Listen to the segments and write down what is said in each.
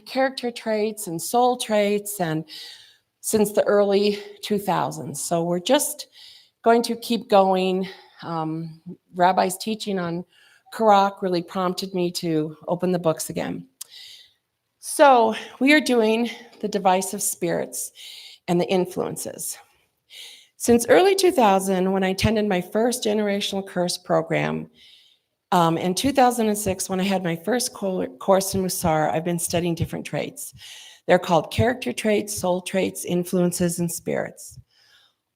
character traits and soul traits and since the early 2000s. So we're just going to keep going. Rabbi's teaching on Karak really prompted me to open the books again. So we are doing the divisive spirits and the influences. Since early 2000, when I attended my first generational curse program, in 2006, when I had my first course in Musar, I've been studying different traits. They're called character traits, soul traits, influences, and spirits.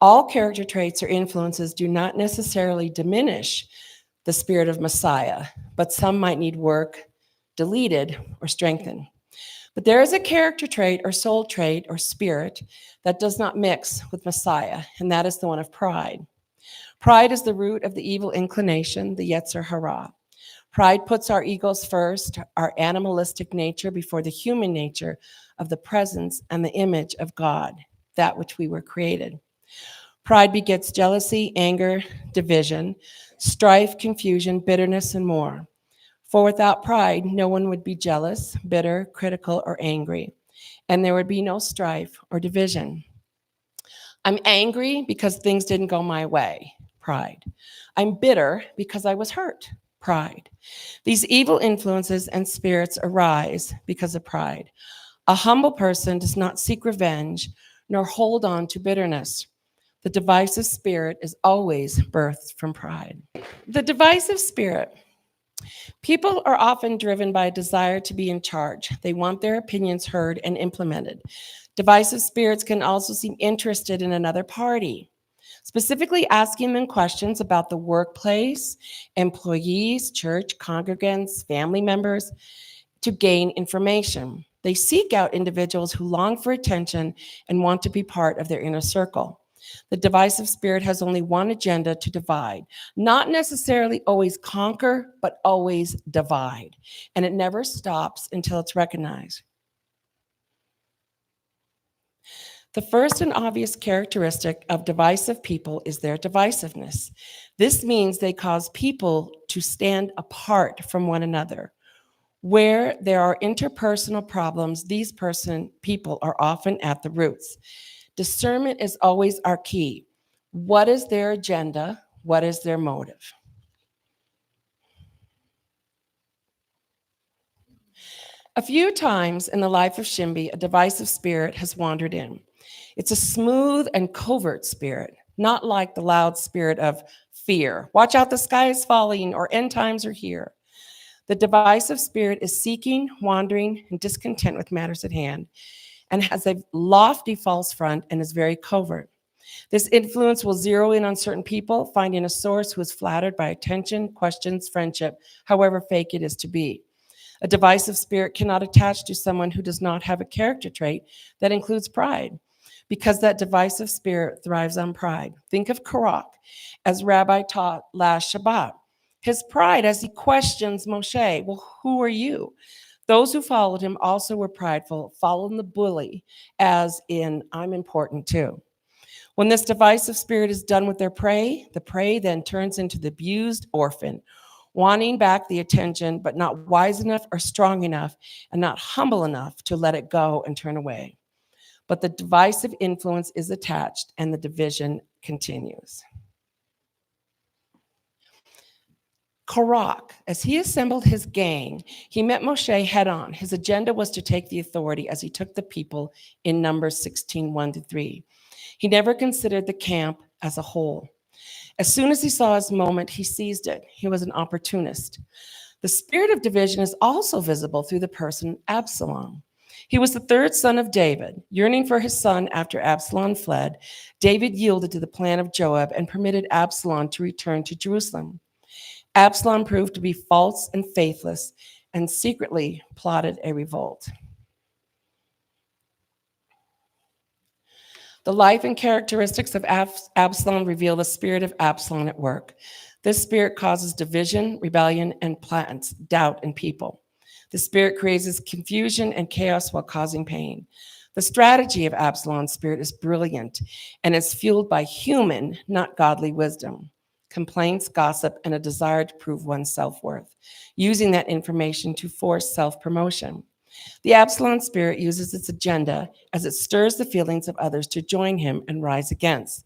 All character traits or influences do not necessarily diminish the spirit of Messiah, but some might need work, deleted, or strengthened. But there is a character trait or soul trait or spirit that does not mix with Messiah, and that is the one of pride. Pride is the root of the evil inclination, the Yetzer Hara. Pride puts our egos first, our animalistic nature before the human nature of the presence and the image of God, that which we were created. Pride begets jealousy, anger, division, strife, confusion, bitterness, and more. For without pride, no one would be jealous, bitter, critical, or angry, and there would be no strife or division. I'm angry because things didn't go my way, pride. I'm bitter because I was hurt, pride. These evil influences and spirits arise because of pride. A humble person does not seek revenge nor hold on to bitterness. The divisive spirit is always birthed from pride. The divisive spirit. People are often driven by a desire to be in charge. They want their opinions heard and implemented. Divisive spirits can also seem interested in another party, specifically asking them questions about the workplace, employees, church, congregants, family members, to gain information. They seek out individuals who long for attention and want to be part of their inner circle. The divisive spirit has only one agenda: to divide. Not necessarily always conquer, but always divide. And it never stops until it's recognized. The first and obvious characteristic of divisive people is their divisiveness. This means they cause people to stand apart from one another. Where there are interpersonal problems, these people are often at the roots. Discernment is always our key. What is their agenda? What is their motive? A few times in the life of Shimbi, a divisive spirit has wandered in. It's a smooth and covert spirit, not like the loud spirit of fear. Watch out, the sky is falling, or end times are here. The divisive spirit is seeking, wandering, and discontent with matters at hand, and has a lofty false front and is very covert. This influence will zero in on certain people, finding a source who is flattered by attention, questions, friendship, however fake it is to be. A divisive spirit cannot attach to someone who does not have a character trait that includes pride, because that divisive spirit thrives on pride. Think of Karak, as Rabbi taught last Shabbat. His pride as he questions Moshe, well, who are you? Those who followed him also were prideful, following the bully, as in, I'm important too. When this divisive spirit is done with their prey, the prey then turns into the abused orphan, wanting back the attention, but not wise enough or strong enough, and not humble enough to let it go and turn away. But the divisive influence is attached, and the division continues. Karak, as he assembled his gang, he met Moshe head on. His agenda was to take the authority as he took the people in Numbers 16, 1-3. He never considered the camp as a whole. As soon as he saw his moment, he seized it. He was an opportunist. The spirit of division is also visible through the person Absalom. He was the third son of David. Yearning for his son after Absalom fled, David yielded to the plan of Joab and permitted Absalom to return to Jerusalem. Absalom proved to be false and faithless and secretly plotted a revolt. The life and characteristics of Absalom reveal the spirit of Absalom at work. This spirit causes division, rebellion, and plants doubt in people. The spirit creates confusion and chaos while causing pain. The strategy of Absalom's spirit is brilliant and is fueled by human, not godly wisdom. Complaints, gossip, and a desire to prove one's self-worth, using that information to force self-promotion. The Absalom spirit uses its agenda as it stirs the feelings of others to join him and rise against.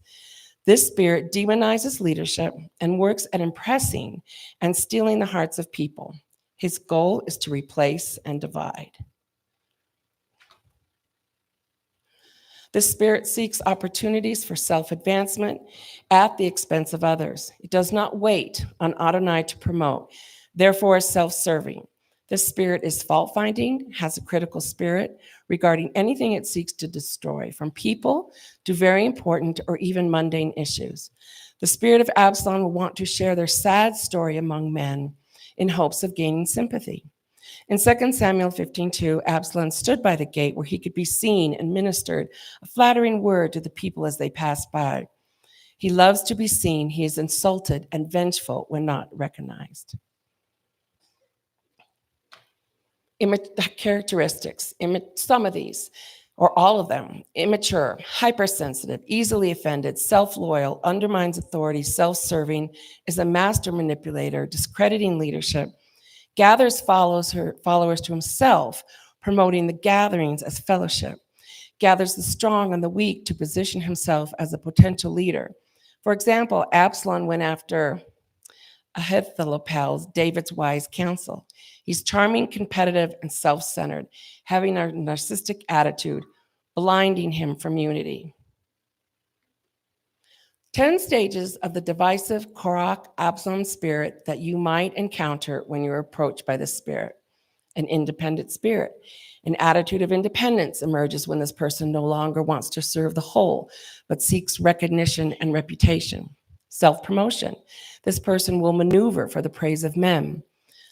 This spirit demonizes leadership and works at impressing and stealing the hearts of people. His goal is to replace and divide. This spirit seeks opportunities for self-advancement at the expense of others. It does not wait on Adonai to promote, therefore is self-serving. This spirit is fault-finding, has a critical spirit regarding anything it seeks to destroy, from people to very important or even mundane issues. The spirit of Absalom will want to share their sad story among men in hopes of gaining sympathy. In 2 Samuel 15:2, Absalom stood by the gate where he could be seen and ministered a flattering word to the people as they passed by. He loves to be seen. He is insulted and vengeful when not recognized. Characteristics, some of these, or all of them: immature, hypersensitive, easily offended, self-loyal, undermines authority, self-serving, is a master manipulator, discrediting leadership, gathers followers to himself, promoting the gatherings as fellowship, gathers the strong and the weak to position himself as a potential leader. For example, Absalom went after Ahithophel, David's wise counsel. He's charming, competitive, and self-centered, having a narcissistic attitude, blinding him from unity. 10 stages of the divisive Korach Absalom spirit that you might encounter when you're approached by this spirit. An independent spirit. An attitude of independence emerges when this person no longer wants to serve the whole, but seeks recognition and reputation. Self-promotion. This person will maneuver for the praise of men.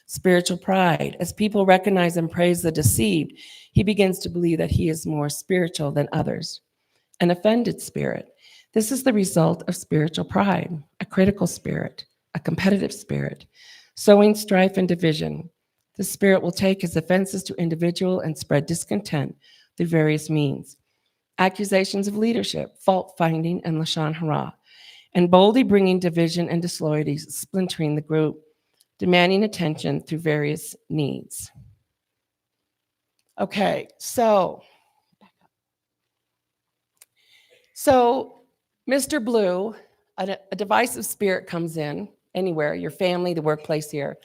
Spiritual pride. As people recognize and praise the deceived, he begins to believe that he is more spiritual than others. An offended spirit. This is the result of spiritual pride, a critical spirit, a competitive spirit, sowing strife and division. The spirit will take his offenses to individual and spread discontent through various means. Accusations of leadership, fault-finding, and lashon hara, and boldly bringing division and disloyalty, splintering the group, demanding attention through various needs. Okay, so Mr. Blue, a divisive spirit comes in, anywhere, your family, the workplace here,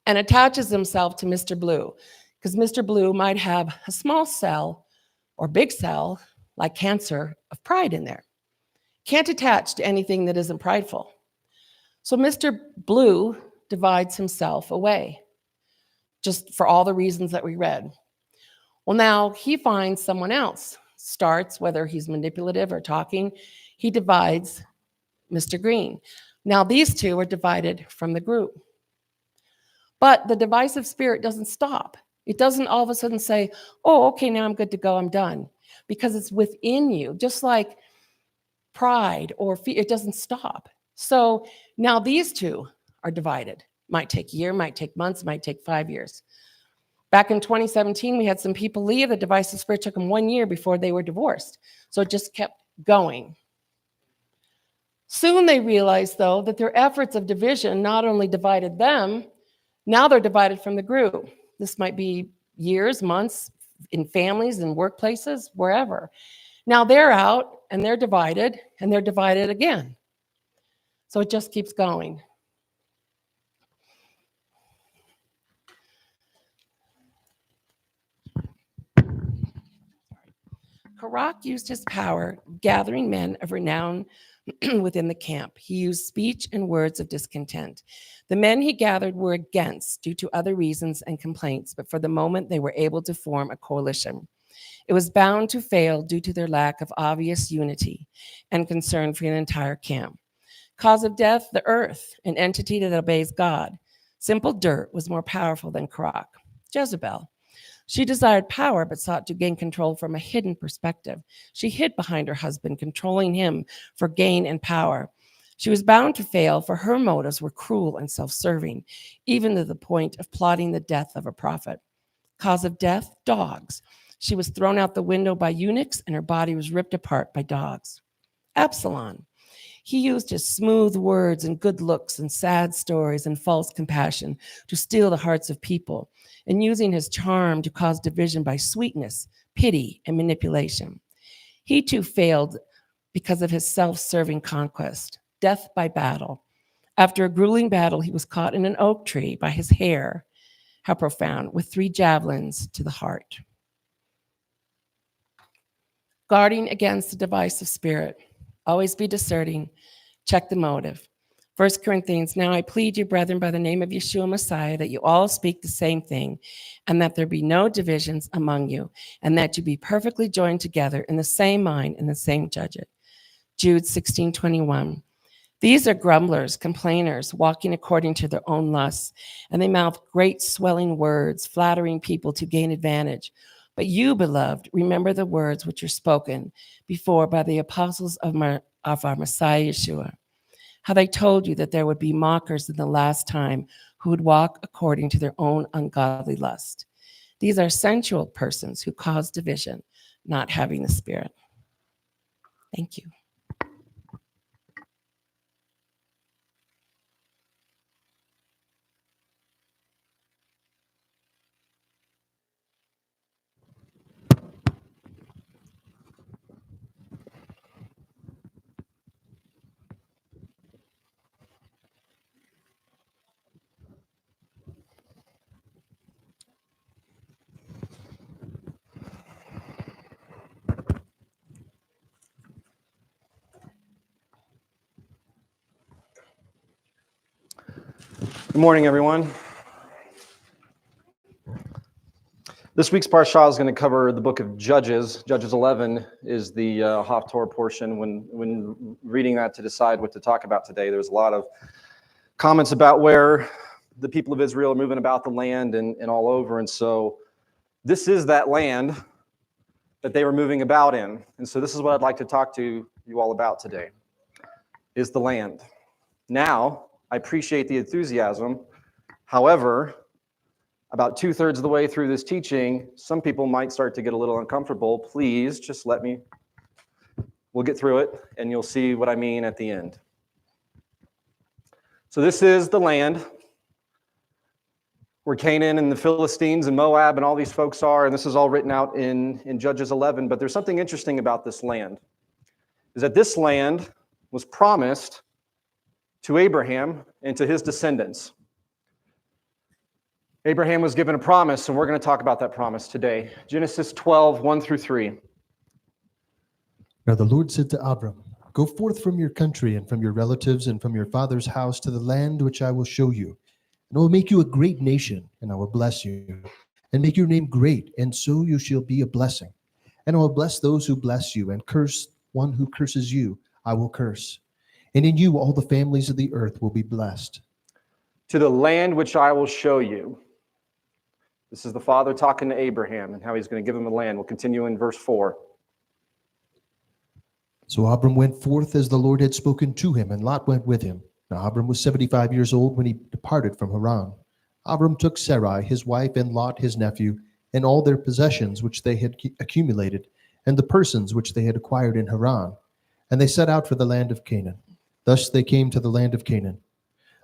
and attaches himself to Mr. Blue, because Mr. Blue might have a small cell or big cell, like cancer, of pride in there. Can't attach to anything that isn't prideful. So Mr. Blue divides himself away, just for all the reasons that we read. Well, now he finds someone else, starts, whether he's manipulative or talking, he divides Mr. Green. Now these two are divided from the group. But the divisive spirit doesn't stop. It doesn't all of a sudden say, oh, okay, now I'm good to go, I'm done. Because it's within you, just like pride or fear, it doesn't stop. So now these two are divided. Might take a year, might take months, might take 5 years. Back in 2017, we had some people leave. The divisive spirit took them 1 year before they were divorced. So it just kept going. Soon they realized, though, that their efforts of division not only divided them, now they're divided from the group. This might be years, months, in families, in workplaces, wherever. Now they're out and they're divided again. So it just keeps going. Korach used his power, gathering men of renown within the camp. He used speech and words of discontent. The men he gathered were against due to other reasons and complaints, but for the moment they were able to form a coalition. It was bound to fail due to their lack of obvious unity and concern for the entire camp. Cause of death, the earth, an entity that obeys God. Simple dirt was more powerful than Korach. Jezebel. She desired power, but sought to gain control from a hidden perspective. She hid behind her husband, controlling him for gain and power. She was bound to fail, for her motives were cruel and self-serving, even to the point of plotting the death of a prophet. Cause of death, dogs. She was thrown out the window by eunuchs, and her body was ripped apart by dogs. Absalom. He used his smooth words and good looks and sad stories and false compassion to steal the hearts of people. and using his charm to cause division by sweetness, pity, and manipulation. He too failed because of his self-serving conquest, death by battle. After a grueling battle, he was caught in an oak tree by his hair. How profound, with 3 javelins to the heart. Guarding against the divisive spirit. Always be discerning. Check the motive. 1 Corinthians, now I plead you, brethren, by the name of Yeshua Messiah, that you all speak the same thing, and that there be no divisions among you, and that you be perfectly joined together in the same mind and the same judgment. Jude 16:21. These are grumblers, complainers, walking according to their own lusts, and they mouth great swelling words, flattering people to gain advantage. But you, beloved, remember the words which were spoken before by the apostles of our Messiah Yeshua, how they told you that there would be mockers in the last time who would walk according to their own ungodly lust. These are sensual persons who cause division, not having the Spirit. Thank you. Good morning, everyone. This week's parsha is going to cover the book of Judges. Judges 11 is the Haftorah portion. When reading that to decide what to talk about today, there's a lot of comments about where the people of Israel are moving about the land and all over. And so this is that land that they were moving about in. And so this is what I'd like to talk to you all about today, is the land. Now, I appreciate the enthusiasm. However, about 2/3 of the way through this teaching, some people might start to get a little uncomfortable. Please just let me. We'll get through it, and you'll see what I mean at the end. So this is the land where Canaan and the Philistines and Moab and all these folks are, and this is all written out in Judges 11. But there's something interesting about this land, is that this land was promised to Abraham and to his descendants. Abraham was given a promise, and we're going to talk about that promise today. Genesis 12, 1-3. Now the Lord said to Abram, go forth from your country and from your relatives and from your father's house to the land which I will show you. And I will make you a great nation, and I will bless you, and make your name great, and so you shall be a blessing. And I will bless those who bless you, and curse one who curses you, I will curse. And in you all the families of the earth will be blessed. To the land which I will show you. This is the father talking to Abraham and how he's going to give him the land. We'll continue in verse 4. So Abram went forth as the Lord had spoken to him, and Lot went with him. Now Abram was 75 years old when he departed from Haran. Abram took Sarai, his wife, and Lot, his nephew, and all their possessions which they had accumulated, and the persons which they had acquired in Haran. And they set out for the land of Canaan. Thus they came to the land of Canaan.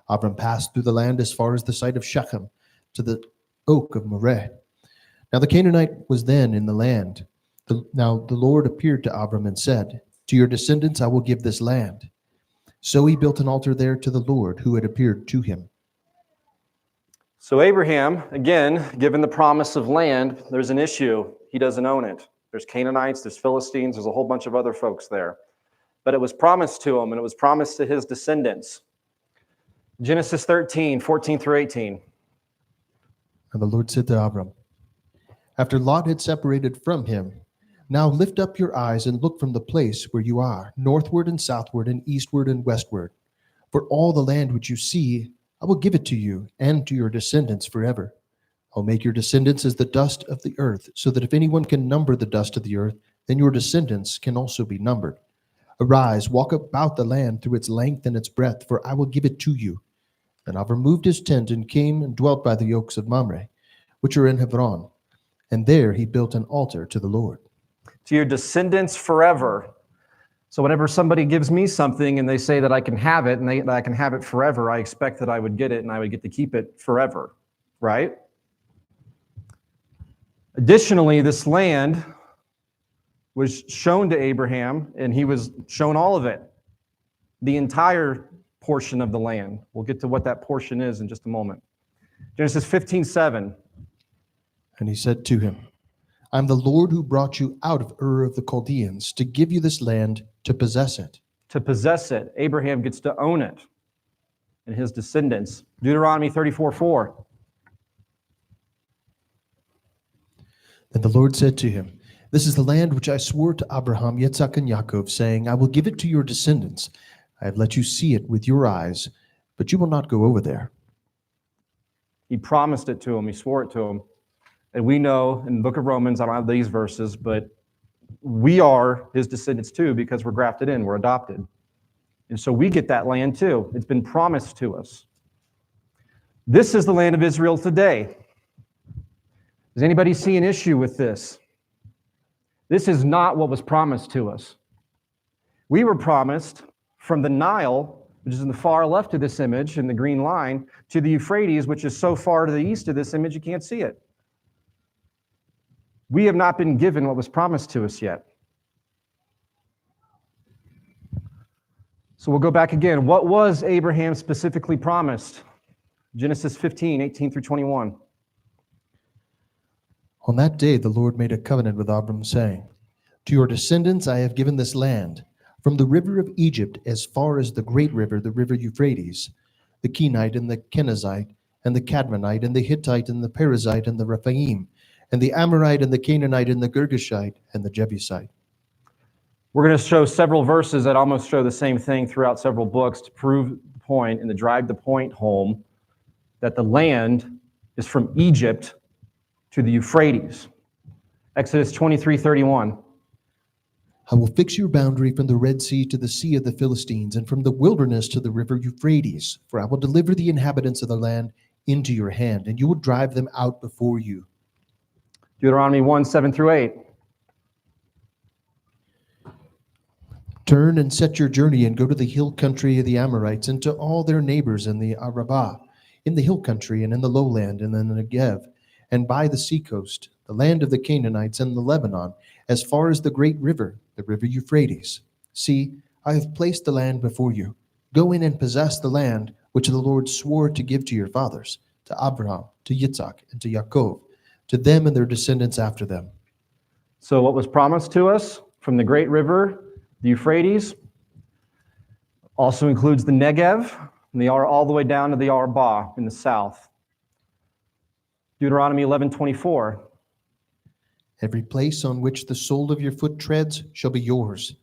Abram passed through the land as far as the site of Shechem, to the oak of Moreh. Now the Canaanite was then in the land. Now the Lord appeared to Abram and said, to your descendants I will give this land. So he built an altar there to the Lord who had appeared to him. So Abraham, again, given the promise of land, there's an issue. He doesn't own it. There's Canaanites, there's Philistines, there's a whole bunch of other folks there. But it was promised to him, and it was promised to his descendants. Genesis 13, 14-18. And the Lord said to Abram, after Lot had separated from him, now lift up your eyes and look from the place where you are, northward and southward and eastward and westward. For all the land which you see, I will give it to you and to your descendants forever. I'll make your descendants as the dust of the earth, so that if anyone can number the dust of the earth, then your descendants can also be numbered. Arise, walk about the land through its length and its breadth, for I will give it to you. And Abram moved his tent and came and dwelt by the oaks of Mamre, which are in Hebron. And there he built an altar to the Lord. To your descendants forever. So whenever somebody gives me something and they say that I can have it and that I can have it forever, I expect that I would get it and I would get to keep it forever, right? Additionally, this land was shown to Abraham, and he was shown all of it, the entire portion of the land. We'll get to what that portion is in just a moment. Genesis 15:7. And he said to him, I am the Lord who brought you out of Ur of the Chaldeans to give you this land to possess it. To possess it, Abraham gets to own it, and his descendants. Deuteronomy 34:4. And the Lord said to him, This is the land which I swore to Abraham, Yitzhak, and Yaakov, saying, I will give it to your descendants. I have let you see it with your eyes, but you will not go over there. He promised it to him. He swore it to him. And we know in the book of Romans, I don't have these verses, but we are his descendants too because we're grafted in, we're adopted. And so we get that land too. It's been promised to us. This is the land of Israel today. Does anybody see an issue with this? This is not what was promised to us. We were promised from the Nile, which is in the far left of this image in the green line, to the Euphrates, which is so far to the east of this image you can't see it. We have not been given what was promised to us yet. So we'll go back again. What was Abraham specifically promised? Genesis 15:18 through 21. On that day the Lord made a covenant with Abram, saying, To your descendants I have given this land, from the river of Egypt as far as the great river, the river Euphrates, the Kenite and the Kenizzite, and the Cadmonite, and the Hittite, and the Perizzite, and the Rephaim, and the Amorite, and the Canaanite, and the Girgashite, and the Jebusite. We're going to show several verses that almost show the same thing throughout several books to prove the point and to drive the point home that the land is from Egypt to the Euphrates. Exodus 23:31. I will fix your boundary from the Red Sea to the Sea of the Philistines, and from the wilderness to the river Euphrates, for I will deliver the inhabitants of the land into your hand, and you will drive them out before you. Deuteronomy 1:7 through 8. Turn and set your journey and go to the hill country of the Amorites and to all their neighbors in the Arabah, in the hill country and in the lowland and in the Negev, and by the seacoast, the land of the Canaanites and the Lebanon, as far as the great river, the river Euphrates. See, I have placed the land before you. Go in and possess the land which the Lord swore to give to your fathers, to Abraham, to Yitzhak, and to Yaakov, to them and their descendants after them. So what was promised to us from the great river, the Euphrates, also includes the Negev, and they are all the way down to the Arabah in the south. Deuteronomy 11:24. Every place on which the sole of your foot treads shall be yours.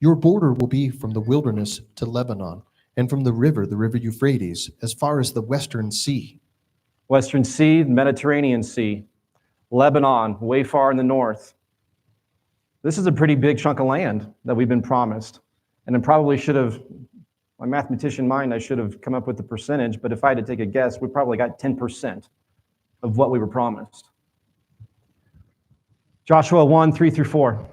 Your border will be from the wilderness to Lebanon, and from the river Euphrates, as far as the western sea. Western Sea, Mediterranean Sea. Lebanon, way far in the north. This is a pretty big chunk of land that we've been promised. And I probably should have, my mathematician mind, I should have come up with the percentage, but if I had to take a guess, we probably got 10% of what we were promised. Joshua 1:3 through 4.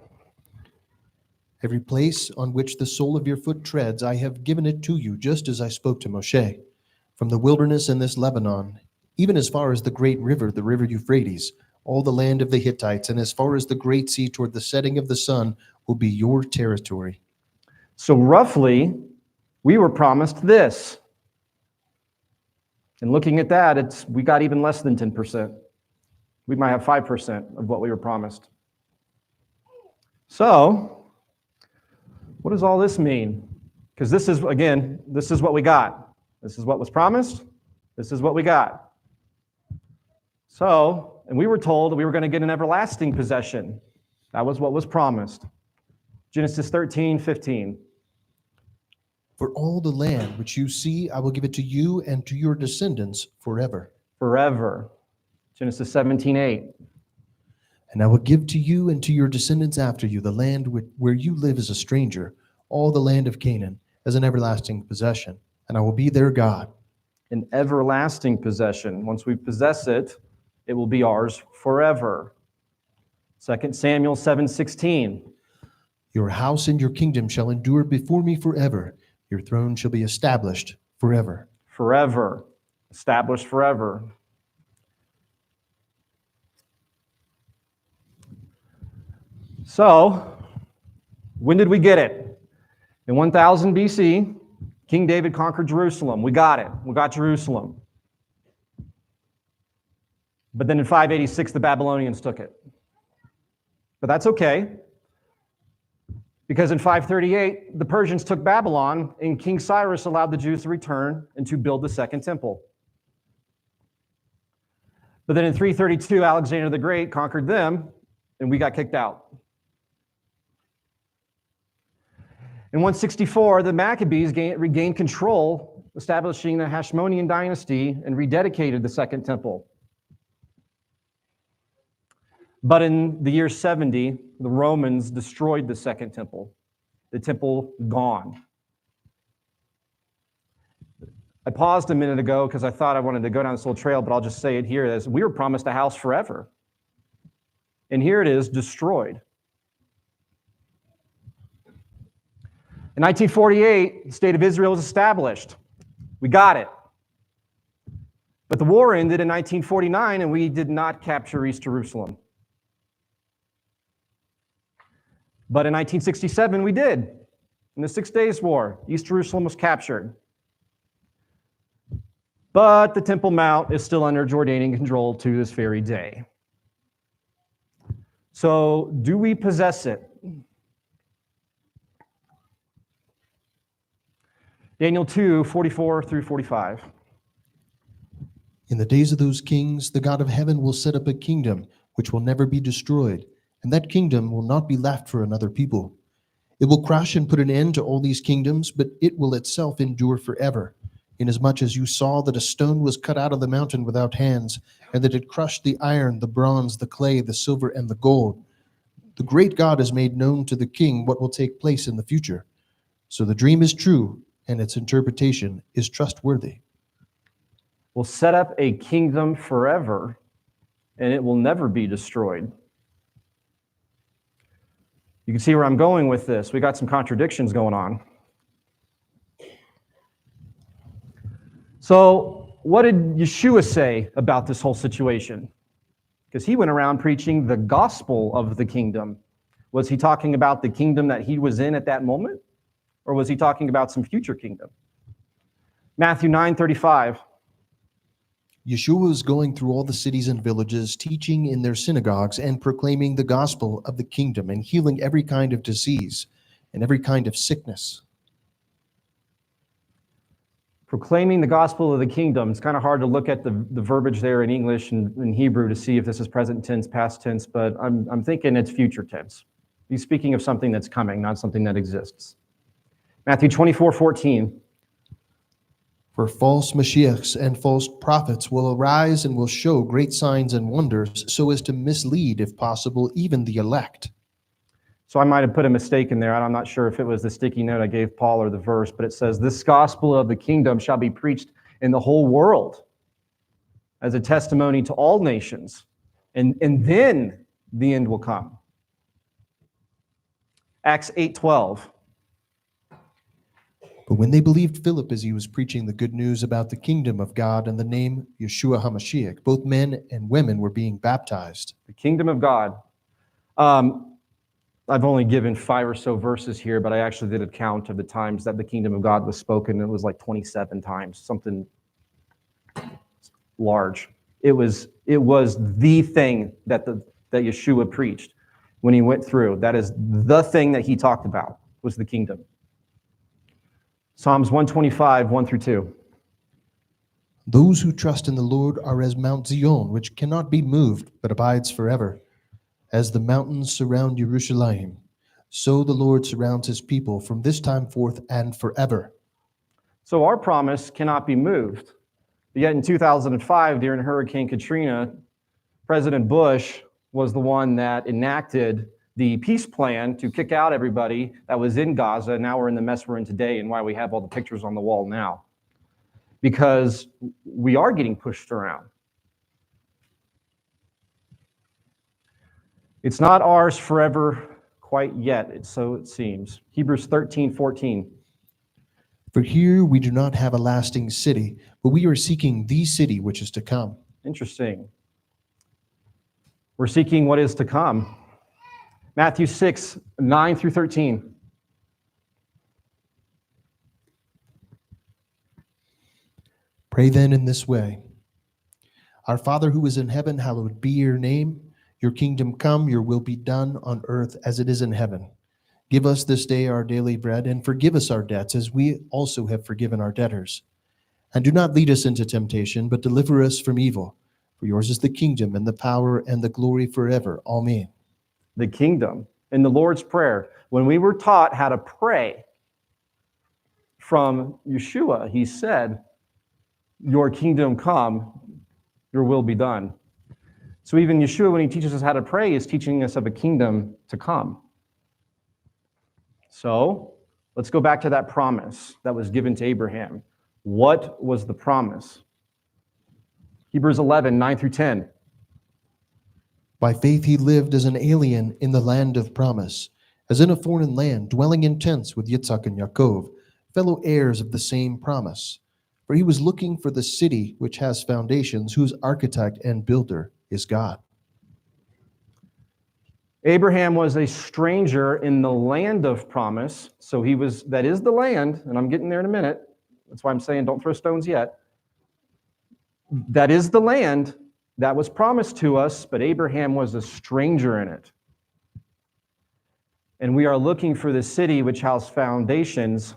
Every place on which the sole of your foot treads, I have given it to you, just as I spoke to Moshe. From the wilderness in this Lebanon, even as far as the great river, the river Euphrates, all the land of the Hittites, and as far as the great sea toward the setting of the sun will be your territory. So roughly, we were promised this. And looking at that, we got even less than 10%. We might have 5% of what we were promised. So, what does all this mean? Because this is, again, this is what we got. This is what was promised. This is what we got. So, and we were told that we were going to get an everlasting possession. That was what was promised. Genesis 13:15. For all the land which you see, I will give it to you and to your descendants forever. Forever. Genesis 17:8. And I will give to you and to your descendants after you the land where you live as a stranger, all the land of Canaan, as an everlasting possession, and I will be their God. An everlasting possession. Once we possess it, it will be ours forever. 2 Samuel 7:16. Your house and your kingdom shall endure before me forever. Your throne shall be established forever. Forever. Established forever. So, when did we get it? In 1000 BC, King David conquered Jerusalem. We got it. We got Jerusalem. But then in 586, the Babylonians took it. But that's okay, because in 538, the Persians took Babylon, and King Cyrus allowed the Jews to return and to build the second temple. But then in 332, Alexander the Great conquered them, and we got kicked out. In 164, the Maccabees regained control, establishing the Hasmonean dynasty, and rededicated the second temple. But in the year 70, the Romans destroyed the second temple. The temple gone. I paused a minute ago because I thought I wanted to go down this little trail, but I'll just say it here as we were promised a house forever. And here it is, destroyed. In 1948, the state of Israel was established. We got it. But the war ended in 1949, and we did not capture East Jerusalem. But in 1967, we did. In the 6 Days War, East Jerusalem was captured. But the Temple Mount is still under Jordanian control to this very day. So, do we possess it? Daniel 2, 44 through 45. In the days of those kings, the God of heaven will set up a kingdom which will never be destroyed, and that kingdom will not be left for another people. It will crush and put an end to all these kingdoms, but it will itself endure forever, inasmuch as you saw that a stone was cut out of the mountain without hands, and that it crushed the iron, the bronze, the clay, the silver, and the gold. The great God has made known to the king what will take place in the future. So the dream is true, and its interpretation is trustworthy. Will set up a kingdom forever, and it will never be destroyed. You can see where I'm going with this. We got some contradictions going on. So, what did Yeshua say about this whole situation? Because he went around preaching the gospel of the kingdom. Was he talking about the kingdom that he was in at that moment? Or was he talking about some future kingdom? Matthew 9:35. Yeshua was going through all the cities and villages, teaching in their synagogues and proclaiming the gospel of the kingdom and healing every kind of disease and every kind of sickness. Proclaiming the gospel of the kingdom. It's kind of hard to look at the verbiage there in English and in Hebrew to see if this is present tense, past tense, but I'm thinking it's future tense. He's speaking of something that's coming, not something that exists. Matthew 24:14. For false Mashiachs and false prophets will arise and will show great signs and wonders, so as to mislead, if possible, even the elect. So I might have put a mistake in there. I'm not sure if it was the sticky note I gave Paul or the verse, but it says, this gospel of the kingdom shall be preached in the whole world as a testimony to all nations, and then the end will come. Acts 8:12. But when they believed Philip as he was preaching the good news about the kingdom of God and the name Yeshua HaMashiach, both men and women were being baptized. The kingdom of God. I've only given 5 or so verses here, but I actually did a count of the times that the kingdom of God was spoken. It was like 27 times, something large. It was the thing that Yeshua preached when he went through. That is the thing that he talked about, was the kingdom. Psalms 125, 1 through 2. Those who trust in the Lord are as Mount Zion, which cannot be moved, but abides forever. As the mountains surround Jerusalem, so the Lord surrounds his people from this time forth and forever. So our promise cannot be moved. Yet in 2005, during Hurricane Katrina, President Bush was the one that enacted the peace plan to kick out everybody that was in Gaza. Now we're in the mess we're in today, and why we have all the pictures on the wall now. Because we are getting pushed around. It's not ours forever quite yet, so it seems. Hebrews 13:14. For here we do not have a lasting city, but we are seeking the city which is to come. Interesting. We're seeking what is to come. Matthew 6, 9 through 13. Pray then in this way. Our Father who is in heaven, hallowed be your name. Your kingdom come, your will be done on earth as it is in heaven. Give us this day our daily bread, and forgive us our debts as we also have forgiven our debtors. And do not lead us into temptation, but deliver us from evil. For yours is the kingdom and the power and the glory forever. Amen. The kingdom in the Lord's Prayer. When we were taught how to pray from Yeshua, he said, your kingdom come, your will be done. So even Yeshua, when he teaches us how to pray, is teaching us of a kingdom to come. So let's go back to that promise that was given to Abraham. What was the promise? Hebrews 11, 9 through 10. By faith he lived as an alien in the land of promise, as in a foreign land, dwelling in tents with Yitzhak and Yaakov, fellow heirs of the same promise. For he was looking for the city which has foundations, whose architect and builder is God. Abraham was a stranger in the land of promise. So that is the land, and I'm getting there in a minute. That's why I'm saying don't throw stones yet. That is the land that was promised to us, but Abraham was a stranger in it. And we are looking for the city which has foundations,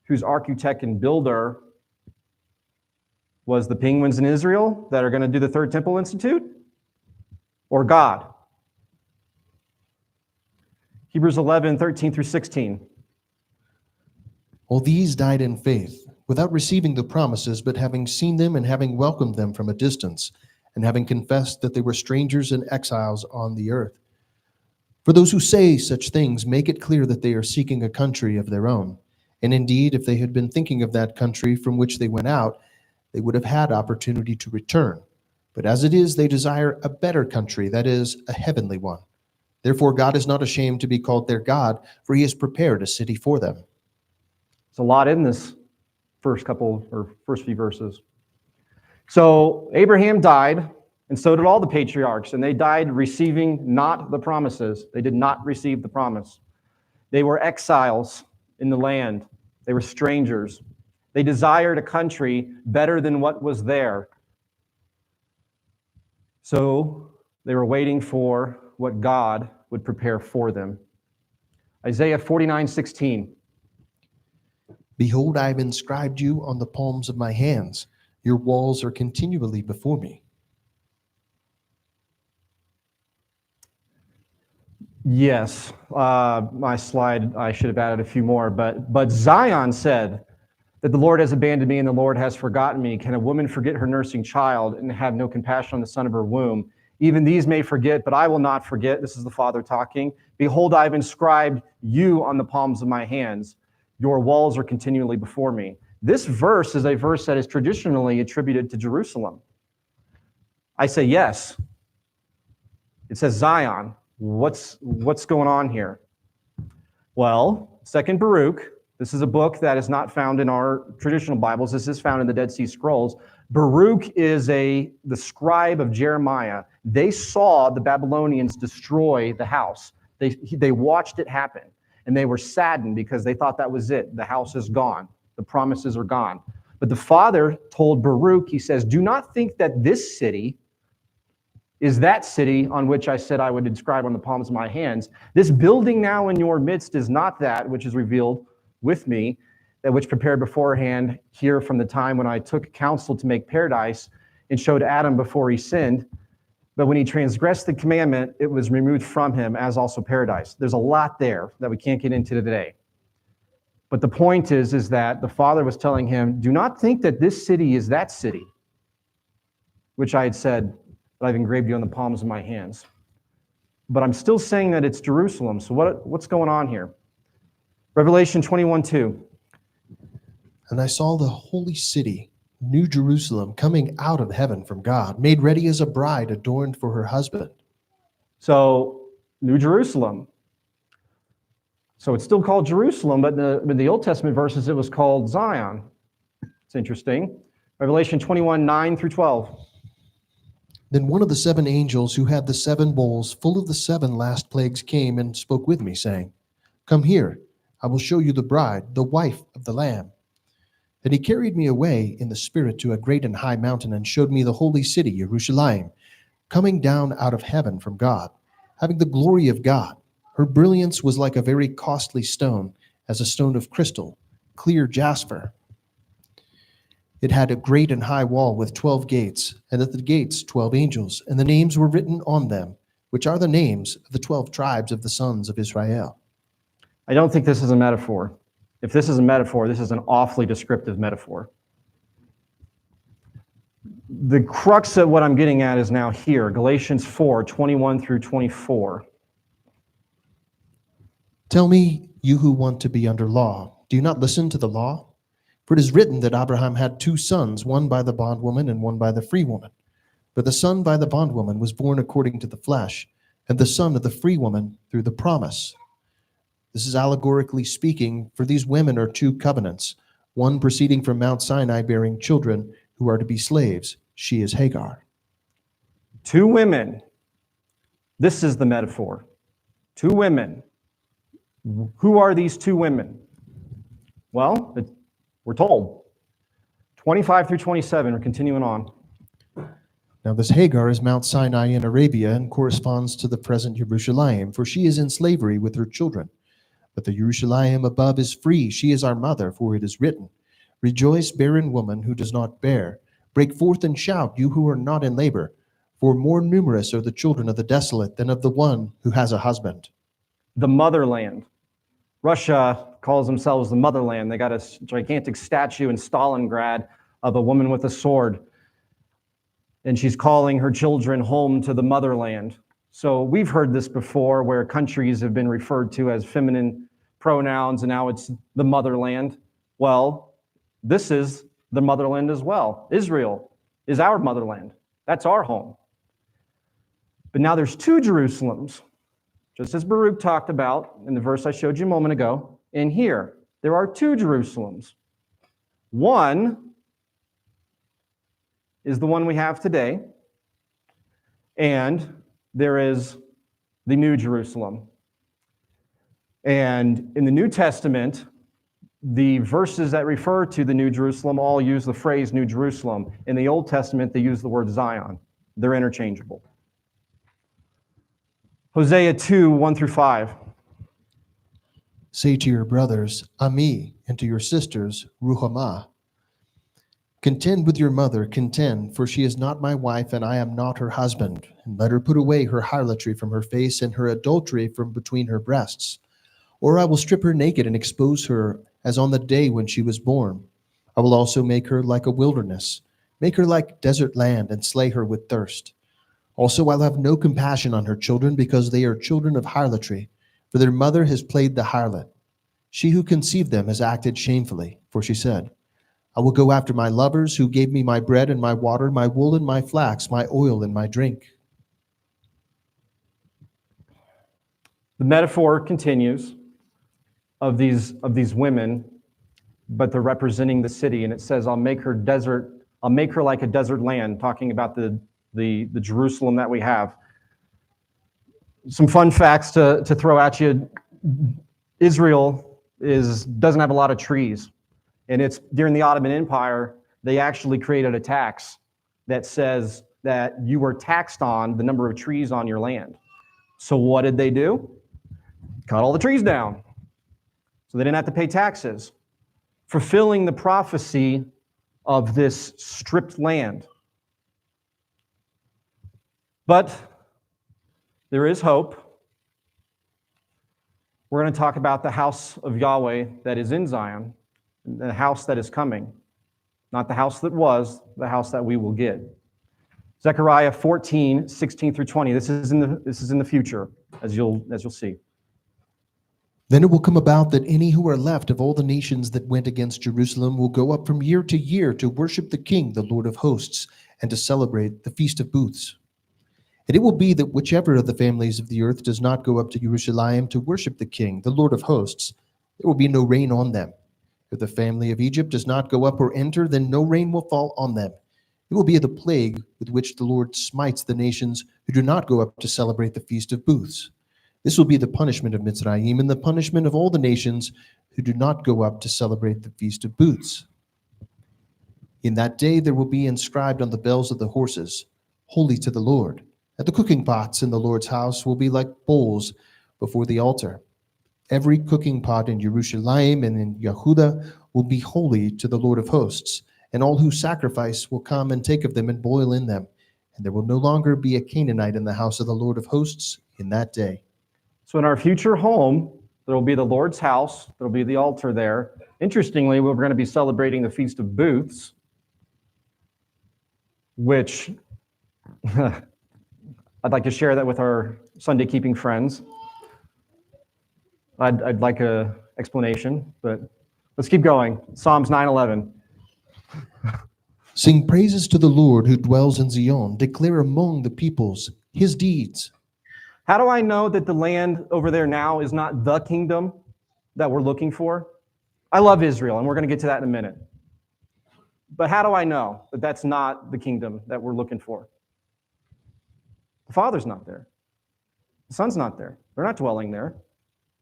whose architect and builder was the penguins in Israel that are going to do the Third Temple Institute, or God. Hebrews 11, 13 through 16. All these died in faith, without receiving the promises, but having seen them and having welcomed them from a distance, and having confessed that they were strangers and exiles on the earth. For those who say such things make it clear that they are seeking a country of their own. And indeed, if they had been thinking of that country from which they went out, they would have had opportunity to return. But as it is, they desire a better country, that is, a heavenly one. Therefore, God is not ashamed to be called their God, for he has prepared a city for them. There's a lot in this first few verses. So Abraham died, and so did all the patriarchs, and they died receiving not the promises. They did not receive the promise. They were exiles in the land. They were strangers. They desired a country better than what was there. So they were waiting for what God would prepare for them. Isaiah 49:16. Behold, I have inscribed you on the palms of my hands. Your walls are continually before me. Yes, my slide, I should have added a few more, but Zion said that the Lord has abandoned me and the Lord has forgotten me. Can a woman forget her nursing child and have no compassion on the son of her womb? Even these may forget, but I will not forget. This is the Father talking. Behold, I have inscribed you on the palms of my hands. Your walls are continually before me. This verse is a verse that is traditionally attributed to Jerusalem. I say yes. It says Zion. What's going on here? Well, 2nd Baruch, this is a book that is not found in our traditional Bibles. This is found in the Dead Sea Scrolls. Baruch is the scribe of Jeremiah. They saw the Babylonians destroy the house. They watched it happen, and they were saddened because they thought that was it. The house is gone. The promises are gone. But the Father told Baruch, he says, do not think that this city is that city on which I said I would inscribe on the palms of my hands. This building now in your midst is not that which is revealed with me, that which prepared beforehand here from the time when I took counsel to make paradise and showed Adam before he sinned. But when he transgressed the commandment, it was removed from him, as also paradise. There's a lot there that we can't get into today. But the point is that the Father was telling him, do not think that this city is that city, which I had said that I've engraved you on the palms of my hands. But I'm still saying that it's Jerusalem. So what's going on here? Revelation 21:2. And I saw the holy city, New Jerusalem, coming out of heaven from God, made ready as a bride adorned for her husband. So, New Jerusalem. So it's still called Jerusalem, but in the Old Testament verses, it was called Zion. It's interesting. Revelation 21:9 through 12. Then one of the 7 angels who had the 7 bowls full of the 7 last plagues came and spoke with me, saying, "Come here, I will show you the bride, the wife of the Lamb." And he carried me away in the Spirit to a great and high mountain, and showed me the holy city, Jerusalem, coming down out of heaven from God, having the glory of God. Her brilliance was like a very costly stone, as a stone of crystal, clear jasper. It had a great and high wall with 12 gates, and at the gates 12 angels, and the names were written on them, which are the names of the 12 tribes of the sons of Israel. I don't think this is a metaphor. If this is a metaphor, this is an awfully descriptive metaphor. The crux of what I'm getting at is now here, Galatians 4:21 through 24. Tell me, you who want to be under law, do you not listen to the law? For it is written that Abraham had 2 sons, one by the bondwoman and one by the free woman. But the son by the bondwoman was born according to the flesh, and the son of the free woman through the promise. This is allegorically speaking, for these women are 2 covenants, one proceeding from Mount Sinai bearing children who are to be slaves. She is Hagar. 2 women. This is the metaphor. 2 women. Who are these 2 women? Well, we're told. 25 through 27, we're continuing on. Now this Hagar is Mount Sinai in Arabia and corresponds to the present Jerusalem, for she is in slavery with her children. But the Jerusalem above is free. She is our mother, for it is written, "Rejoice, barren woman who does not bear. Break forth and shout, you who are not in labor. For more numerous are the children of the desolate than of the one who has a husband." The motherland. Russia calls themselves the motherland. They got a gigantic statue in Stalingrad of a woman with a sword. And she's calling her children home to the motherland. So we've heard this before, where countries have been referred to as feminine pronouns, and now it's the motherland. Well, this is the motherland as well. Israel is our motherland. That's our home. But now there's 2 Jerusalems, just as Baruch talked about in the verse I showed you a moment ago. And here, there are 2 Jerusalems. One is the one we have today, and there is the New Jerusalem. And in the New Testament, the verses that refer to the New Jerusalem all use the phrase New Jerusalem. In the Old Testament, they use the word Zion. They're interchangeable. Hosea 2:1 through 5. Say to your brothers, Ami, and to your sisters, Ruhamah. Contend with your mother, contend, for she is not my wife, and I am not her husband. And let her put away her harlotry from her face, and her adultery from between her breasts. Or I will strip her naked and expose her as on the day when she was born. I will also make her like a wilderness, make her like desert land, and slay her with thirst. Also I'll have no compassion on her children, because they are children of harlotry, for their mother has played the harlot. She who conceived them has acted shamefully, for she said, I will go after my lovers who gave me my bread and my water, my wool and my flax, my oil and my drink. The metaphor continues of these women, but they're representing the city, and it says, I'll make her like a desert land, talking about the Jerusalem that we have. Some fun facts to throw at you. Israel doesn't have a lot of trees. And it's during the Ottoman Empire, they actually created a tax that says that you were taxed on the number of trees on your land. So what did they do? Cut all the trees down. So they didn't have to pay taxes, fulfilling the prophecy of this stripped land. But there is hope. We're going to talk about the house of Yahweh that is in Zion, the house that is coming, not the house that was, the house that we will get. Zechariah 14:16 through 20. This is in the future, as you'll see. Then it will come about that any who are left of all the nations that went against Jerusalem will go up from year to year to worship the King, the Lord of hosts, and to celebrate the Feast of Booths. And it will be that whichever of the families of the earth does not go up to Jerusalem to worship the King, the Lord of hosts, there will be no rain on them. If the family of Egypt does not go up or enter, then no rain will fall on them. It will be the plague with which the Lord smites the nations who do not go up to celebrate the Feast of Booths. This will be the punishment of Mitzrayim and the punishment of all the nations who do not go up to celebrate the Feast of Booths. In that day there will be inscribed on the bells of the horses, Holy to the Lord. And the cooking pots in the Lord's house will be like bowls before the altar. Every cooking pot in Jerusalem and in Yehuda will be holy to the Lord of hosts, and all who sacrifice will come and take of them and boil in them. And there will no longer be a Canaanite in the house of the Lord of hosts in that day. So in our future home, there will be the Lord's house. There will be the altar there. Interestingly, we're going to be celebrating the Feast of Booths, which I'd like to share that with our Sunday keeping friends. I'd like an explanation, but let's keep going. Psalms 9:11. Sing praises to the Lord who dwells in Zion. Declare among the peoples his deeds. How do I know that the land over there now is not the kingdom that we're looking for? I love Israel, and we're going to get to that in a minute. But how do I know that that's not the kingdom that we're looking for? The Father's not there. The Son's not there. They're not dwelling there.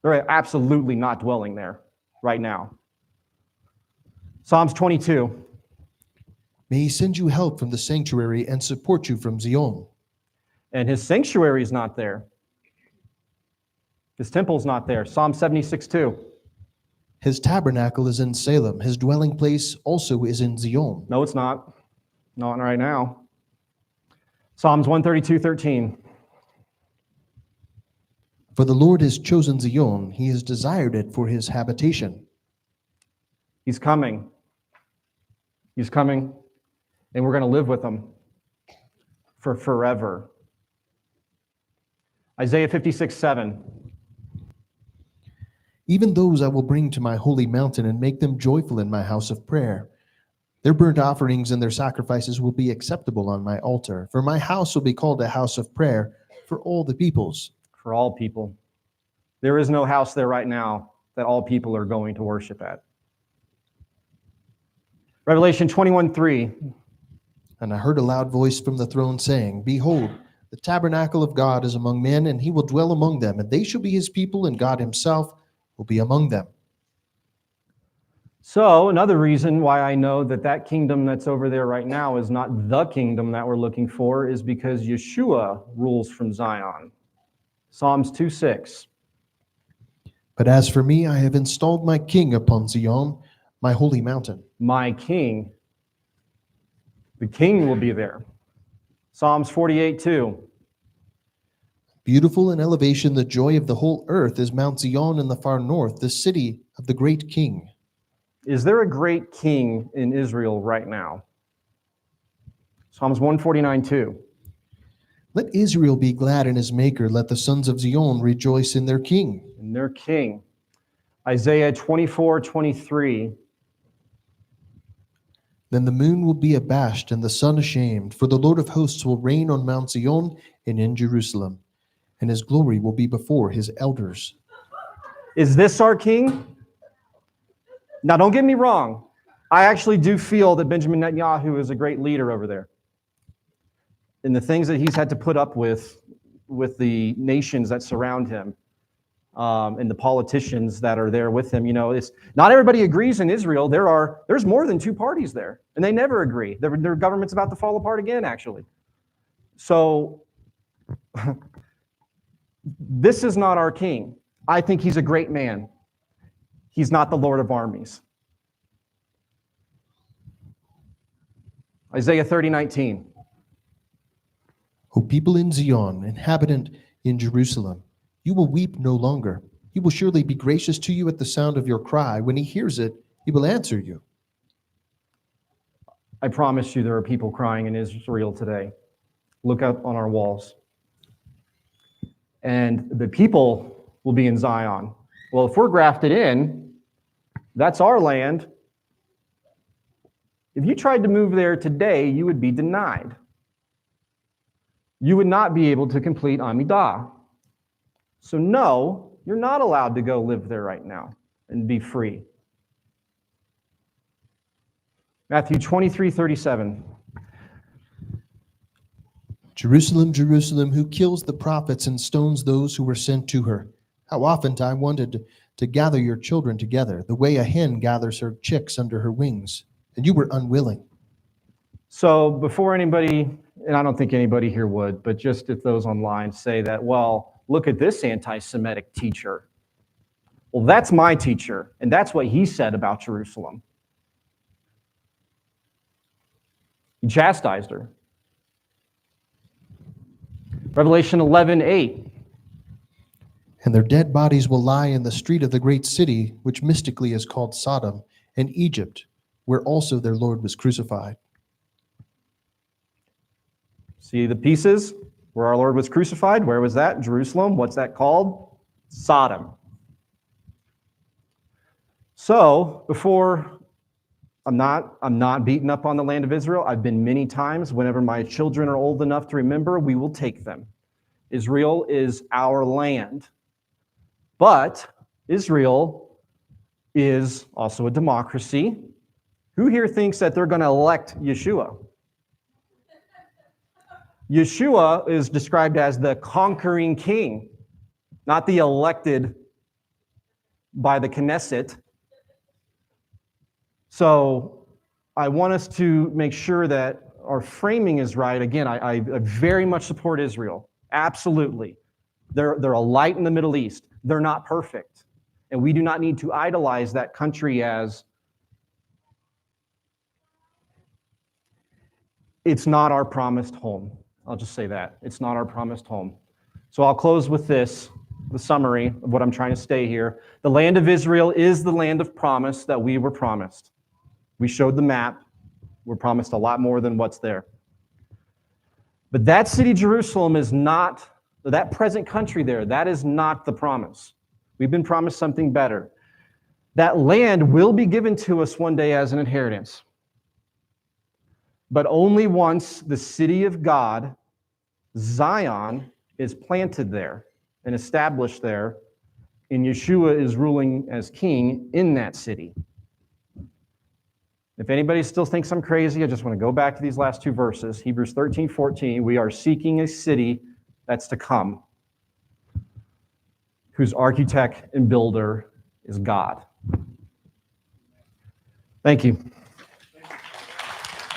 They're absolutely not dwelling there right now. Psalms 22. May he send you help from the sanctuary and support you from Zion. And his sanctuary is not there. His temple's not there. Psalm 76:2. His tabernacle is in Salem. His dwelling place also is in Zion. No, it's not. Not right now. Psalms 132:13. For the Lord has chosen Zion. He has desired it for his habitation. He's coming. He's coming, and we're going to live with him for forever. Isaiah 56:7. Even those I will bring to my holy mountain and make them joyful in my house of prayer. Their burnt offerings and their sacrifices will be acceptable on my altar. For my house will be called a house of prayer for all the peoples. For all people. There is no house there right now that all people are going to worship at. Revelation 21:3. And I heard a loud voice from the throne saying, Behold, the tabernacle of God is among men, and he will dwell among them, and they shall be his people, and God himself will be among them. So another reason why I know that that kingdom that's over there right now is not the kingdom that we're looking for is because Yeshua rules from Zion. Psalms 2:6. But as for me, I have installed my king upon Zion, my holy mountain. My king. The king will be there. Psalms 48:2. Beautiful in elevation, the joy of the whole earth is Mount Zion in the far north, the city of the great king. Is there a great king in Israel right now? Psalms 149:2. Let Israel be glad in his maker. Let the sons of Zion rejoice in their king. And their king. Isaiah 24:23. Then the moon will be abashed and the sun ashamed, for the Lord of hosts will reign on Mount Zion and in Jerusalem, and his glory will be before his elders. Is this our king? Now, don't get me wrong. I actually do feel that Benjamin Netanyahu is a great leader over there. And the things that he's had to put up with the nations that surround him, and the politicians that are there with him. You know, it's not everybody agrees in Israel. There's more than two parties there, and they never agree. Their government's about to fall apart again, actually. So this is not our king. I think he's a great man. He's not the Lord of armies. Isaiah 30:19. O people in Zion, inhabitant in Jerusalem, you will weep no longer. He will surely be gracious to you at the sound of your cry. When he hears it, he will answer you. I promise you there are people crying in Israel today. Look up on our walls. And the people will be in Zion. Well, if we're grafted in, that's our land. If you tried to move there today, you would be denied. You would not be able to complete Amidah. So no, you're not allowed to go live there right now and be free. Matthew 23:37. Jerusalem, Jerusalem, who kills the prophets and stones those who were sent to her. How often I wanted to gather your children together, the way a hen gathers her chicks under her wings, and you were unwilling. So before anybody, and I don't think anybody here would, but just if those online say that, well, look at this anti-Semitic teacher. Well, that's my teacher, and that's what he said about Jerusalem. He chastised her. Revelation 11:8. And their dead bodies will lie in the street of the great city, which mystically is called Sodom, and Egypt, where also their Lord was crucified. See the pieces where our Lord was crucified? Where was that? Jerusalem. What's that called? Sodom. So before, I'm not beaten up on the land of Israel. I've been many times. Whenever my children are old enough to remember, we will take them. Israel is our land. But Israel is also a democracy. Who here thinks that they're going to elect Yeshua? Yeshua is described as the conquering king, not the elected by the Knesset. So I want us to make sure that our framing is right. Again, I very much support Israel. Absolutely. They're a light in the Middle East. They're not perfect. And we do not need to idolize that country as it's not our promised home. I'll just say that. It's not our promised home. So I'll close with this, the summary of what I'm trying to say here. The land of Israel is the land of promise that we were promised. We showed the map. We're promised a lot more than what's there. But that city, Jerusalem, is not, that present country there, that is not the promise. We've been promised something better. That land will be given to us one day as an inheritance. But only once the city of God, Zion, is planted there and established there, and Yeshua is ruling as king in that city. If anybody still thinks I'm crazy, I just want to go back to these last two verses. Hebrews 13:14, we are seeking a city that's to come, whose architect and builder is God. Thank you.